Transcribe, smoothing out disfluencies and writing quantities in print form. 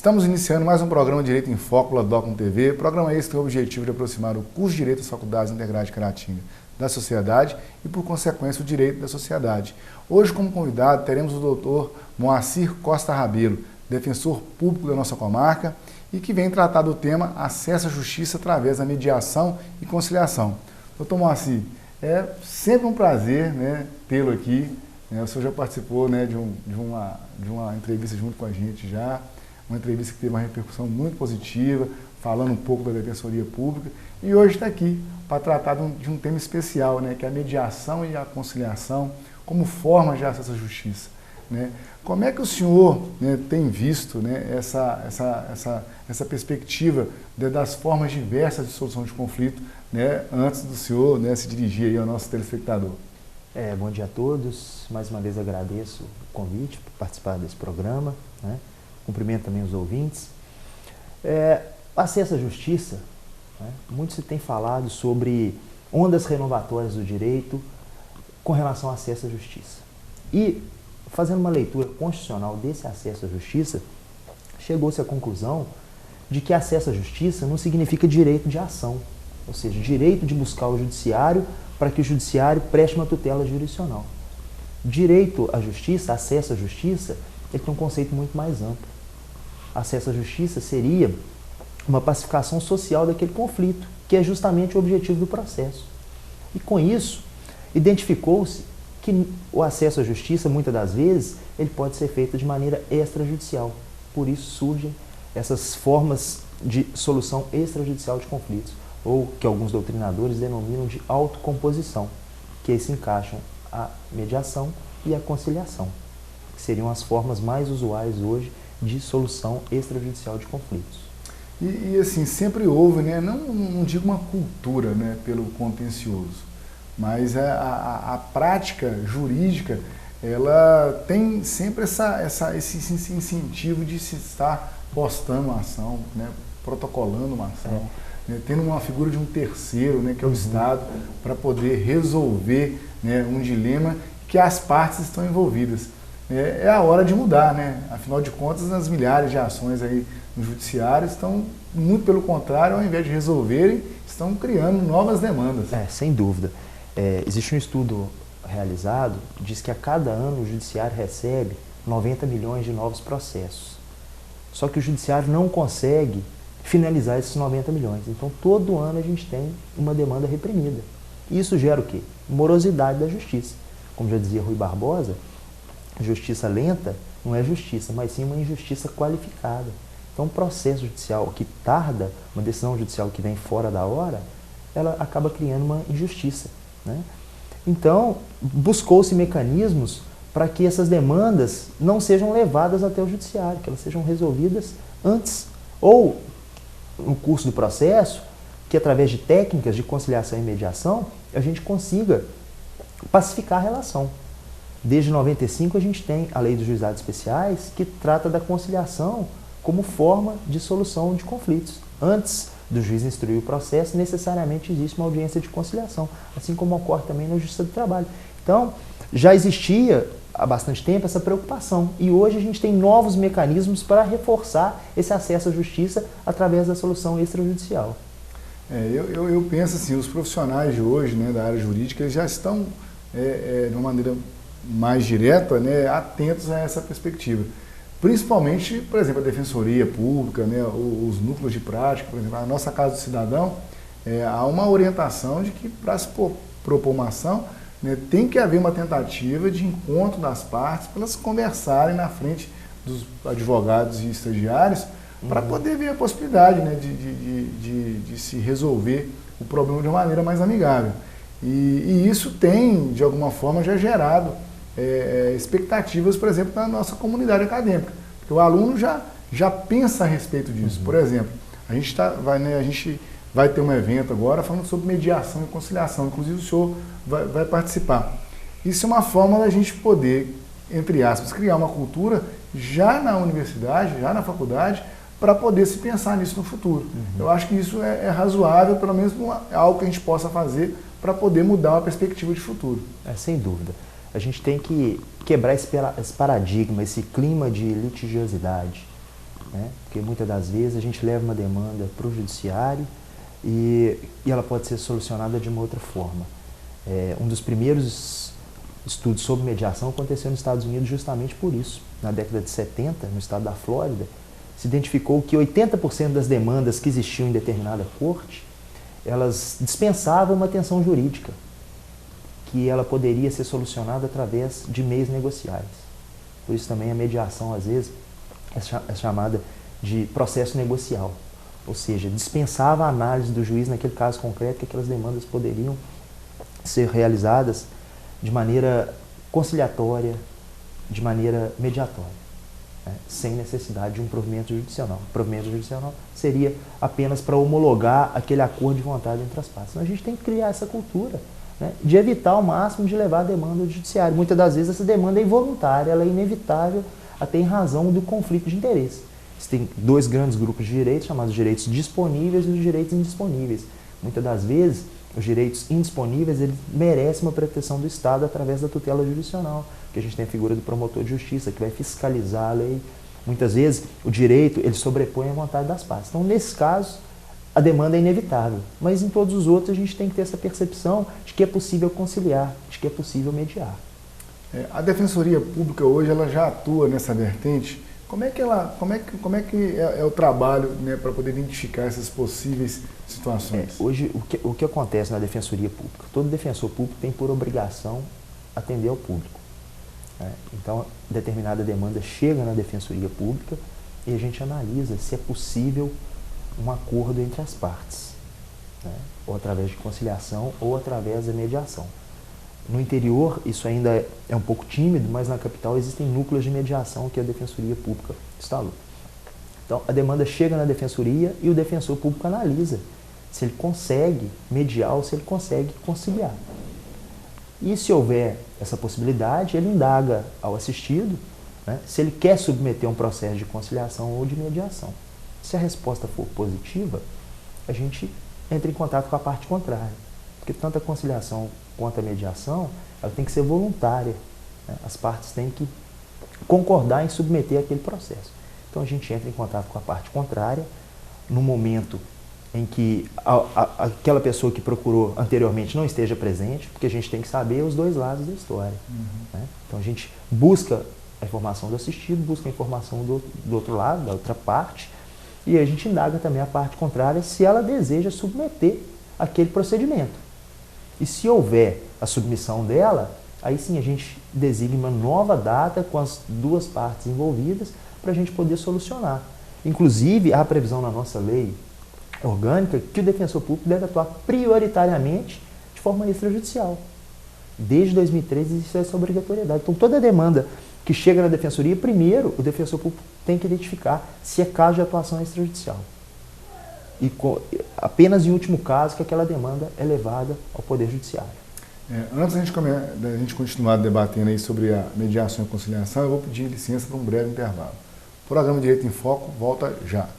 Estamos iniciando mais um programa Direito em Foco pela Docum TV. Programa esse tem o objetivo de aproximar o curso de Direito das Faculdades Integrais de Caratinga da sociedade e, por consequência, o direito da sociedade. Hoje, como convidado, teremos o doutor Moacir Costa Rabelo, defensor público da nossa comarca e que vem tratar do tema acesso à justiça através da mediação e conciliação. Doutor Moacir, é sempre um prazer, tê-lo aqui. O senhor já participou, de uma entrevista junto com a gente já, uma entrevista que teve uma repercussão muito positiva, falando um pouco da Defensoria Pública, e hoje está aqui para tratar de um tema especial, que é a mediação e a conciliação como forma de acesso à justiça. Como é que o senhor tem visto essa perspectiva das formas diversas de solução de conflito, antes do senhor se dirigir aí ao nosso telespectador? Bom dia a todos. Mais uma vez agradeço o convite para participar desse programa. Cumprimento também os ouvintes. Acesso à justiça, muito se tem falado sobre ondas renovatórias do direito com relação ao acesso à justiça. E, fazendo uma leitura constitucional desse acesso à justiça, chegou-se à conclusão de que acesso à justiça não significa direito de ação, ou seja, direito de buscar o judiciário para que o judiciário preste uma tutela jurisdicional. Direito à justiça, acesso à justiça, ele tem um conceito muito mais amplo. Acesso à justiça seria uma pacificação social daquele conflito, que é justamente o objetivo do processo. E com isso, identificou-se que o acesso à justiça, muitas das vezes, ele pode ser feito de maneira extrajudicial. Por isso surgem essas formas de solução extrajudicial de conflitos, ou que alguns doutrinadores denominam de autocomposição, que aí se encaixam a mediação e a conciliação, que seriam as formas mais usuais hoje de solução extrajudicial de conflitos. E assim, sempre houve, não digo uma cultura pelo contencioso, mas a prática jurídica, ela tem sempre esse incentivo de se estar postando uma ação, protocolando uma ação, tendo uma figura de um terceiro, que é o Estado, para poder resolver um dilema que as partes estão envolvidas. É a hora de mudar, Afinal de contas, as milhares de ações aí no judiciário estão, muito pelo contrário, ao invés de resolverem, estão criando novas demandas. Sem dúvida. Existe um estudo realizado, diz que a cada ano o judiciário recebe 90 milhões de novos processos. Só que o judiciário não consegue finalizar esses 90 milhões. Então, todo ano a gente tem uma demanda reprimida. Isso gera o quê? Morosidade da justiça. Como já dizia Rui Barbosa, justiça lenta não é justiça, mas sim uma injustiça qualificada. Então, um processo judicial que tarda, uma decisão judicial que vem fora da hora, ela acaba criando uma injustiça. Então, buscou-se mecanismos para que essas demandas não sejam levadas até o judiciário, que elas sejam resolvidas antes, ou no curso do processo, que através de técnicas de conciliação e mediação, a gente consiga pacificar a relação. Desde 95 a gente tem a Lei dos Juizados Especiais, que trata da conciliação como forma de solução de conflitos. Antes do juiz instruir o processo, necessariamente existe uma audiência de conciliação, assim como ocorre também na Justiça do Trabalho. Então, já existia há bastante tempo essa preocupação, e hoje a gente tem novos mecanismos para reforçar esse acesso à justiça através da solução extrajudicial. Eu penso assim, os profissionais de hoje, da área jurídica, eles já estão, de uma maneira mais direta, atentos a essa perspectiva. Principalmente, por exemplo, a Defensoria Pública, os núcleos de prática, por exemplo, a nossa Casa do Cidadão, há uma orientação de que para se propor uma ação, tem que haver uma tentativa de encontro das partes para elas conversarem na frente dos advogados e estagiários para poder ver a possibilidade de se resolver o problema de uma maneira mais amigável. E isso tem, de alguma forma, já gerado expectativas, por exemplo, na nossa comunidade acadêmica. Porque o aluno já pensa a respeito disso. Por exemplo, a gente vai ter um evento agora falando sobre mediação e conciliação. Inclusive o senhor vai participar. Isso é uma forma da gente poder, entre aspas, criar uma cultura já na universidade, já na faculdade, para poder se pensar nisso no futuro. Eu acho que isso é razoável, pelo menos é algo que a gente possa fazer para poder mudar uma perspectiva de futuro. Sem dúvida. A gente tem que quebrar esse paradigma, esse clima de litigiosidade. né? Porque muitas das vezes a gente leva uma demanda para o judiciário e ela pode ser solucionada de uma outra forma. Um dos primeiros estudos sobre mediação aconteceu nos Estados Unidos justamente por isso. Na década de 70, no estado da Flórida, se identificou que 80% das demandas que existiam em determinada corte, elas dispensavam uma atenção jurídica, que ela poderia ser solucionada através de meios negociais. Por isso também a mediação, às vezes, é chamada de processo negocial, ou seja, dispensava a análise do juiz naquele caso concreto que aquelas demandas poderiam ser realizadas de maneira conciliatória, de maneira mediatória, né, sem necessidade de um provimento judicial. O provimento judicial seria apenas para homologar aquele acordo de vontade entre as partes. Então a gente tem que criar essa cultura, né, de evitar ao máximo de levar a demanda ao judiciário. Muitas das vezes essa demanda é involuntária, ela é inevitável até em razão do conflito de interesse. Você tem dois grandes grupos de direitos, chamados direitos disponíveis e os direitos indisponíveis. Muitas das vezes, os direitos indisponíveis eles merecem uma proteção do Estado através da tutela jurisdicional, que a gente tem a figura do promotor de justiça, que vai fiscalizar a lei. Muitas vezes, o direito ele sobrepõe a vontade das partes. Então, nesses casos, a demanda é inevitável. Mas em todos os outros, a gente tem que ter essa percepção de que é possível conciliar, de que é possível mediar. A Defensoria Pública hoje ela já atua nessa vertente. Como é que é o trabalho, né, para poder identificar essas possíveis situações? Hoje, o que acontece na Defensoria Pública? Todo defensor público tem por obrigação atender ao público, né? Então, determinada demanda chega na Defensoria Pública e a gente analisa se é possível um acordo entre as partes, né? Ou através de conciliação ou através da mediação. No interior, isso ainda é um pouco tímido, mas na capital existem núcleos de mediação que a Defensoria Pública instalou. Então, a demanda chega na Defensoria e o defensor público analisa se ele consegue mediar ou se ele consegue conciliar. E se houver essa possibilidade, ele indaga ao assistido, né, se ele quer submeter um processo de conciliação ou de mediação. Se a resposta for positiva, a gente entra em contato com a parte contrária, porque tanto a conciliação quanto a mediação, ela tem que ser voluntária, né? As partes têm que concordar em submeter aquele processo. Então a gente entra em contato com a parte contrária no momento em que aquela pessoa que procurou anteriormente não esteja presente, porque a gente tem que saber os dois lados da história. Né? Então a gente busca a informação do assistido, busca a informação do outro lado, da outra parte, e a gente indaga também a parte contrária se ela deseja submeter aquele procedimento. E se houver a submissão dela, aí sim a gente designa uma nova data com as duas partes envolvidas para a gente poder solucionar. Inclusive, há a previsão na nossa lei orgânica que o defensor público deve atuar prioritariamente de forma extrajudicial. Desde 2013 existe essa obrigatoriedade. Então, toda demanda que chega na defensoria, primeiro o defensor público tem que identificar se é caso de atuação extrajudicial. E apenas em último caso que aquela demanda é levada ao Poder Judiciário. Antes da gente continuar debatendo aí sobre a mediação e conciliação, eu vou pedir licença para um breve intervalo. O programa Direito em Foco volta já.